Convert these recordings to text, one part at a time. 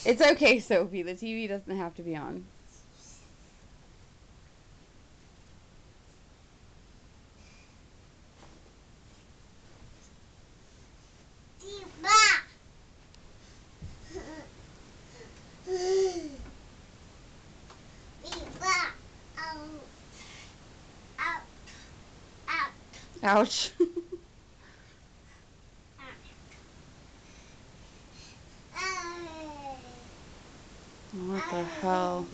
It's okay, Sophie. The TV doesn't have to be on. Ouch. What the hell?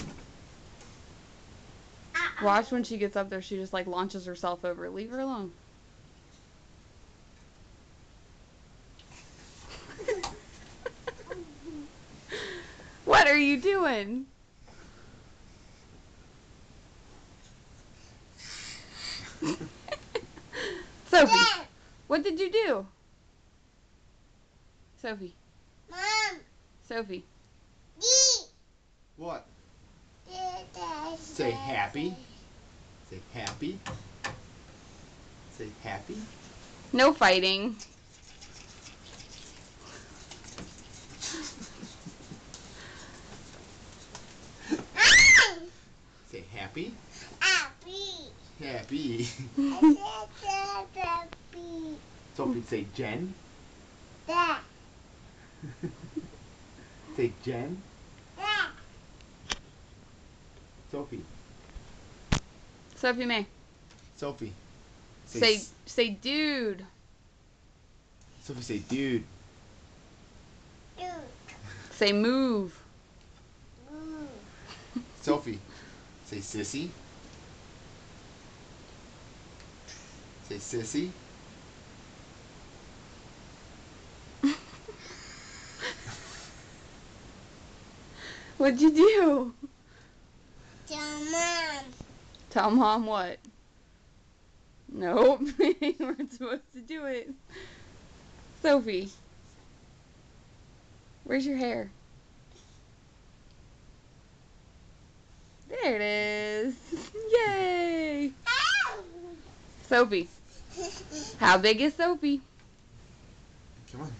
Watch when she gets up there, she just like launches herself over. Leave her alone. What are you doing? Sophie, what did you do? Sophie. Mom. Sophie. What? Say happy. Say happy. Say happy. No fighting. Say happy. Happy. Happy. Happy. Sophie, say Jen. Dad. Say Jen. Sophie. Sophie May. Sophie. Say dude. Sophie, say dude. Dude. Say move. Move. Sophie, say sissy. Say sissy. What'd you do? Tell Mom. Tell Mom what? Nope. We weren't supposed to do it. Sophie. Where's your hair? There it is. Yay! Sophie. How big is Sophie? Come on.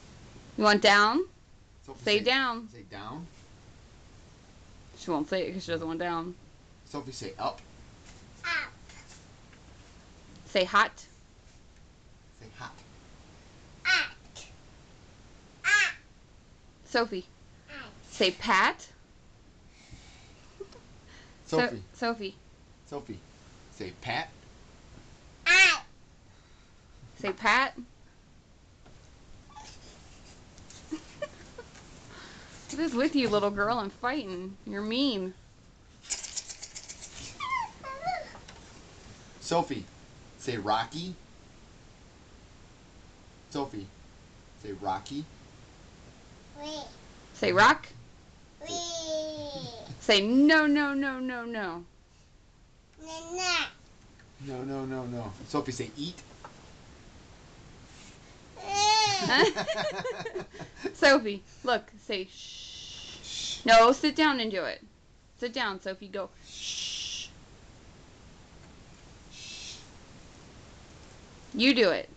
You want down? Sophie, Say down. Say down. She won't say it because she doesn't want down. Sophie, say up. Up. Say hot. Say hot. Up. Up. Sophie. Up. Say pat. Sophie. Sophie. Sophie, say pat. Up. Say pat. What is with you, little girl? I'm fighting. You're mean. Sophie, say Rocky. Sophie, say Rocky. Wait. Say rock. Wait. Say no, no, no, no, no. Nana. No, no, no, no. Sophie, say eat. Sophie, look. Say shh. Shh. No, sit down and do it. Sit down, Sophie. Go. Shh. You do it.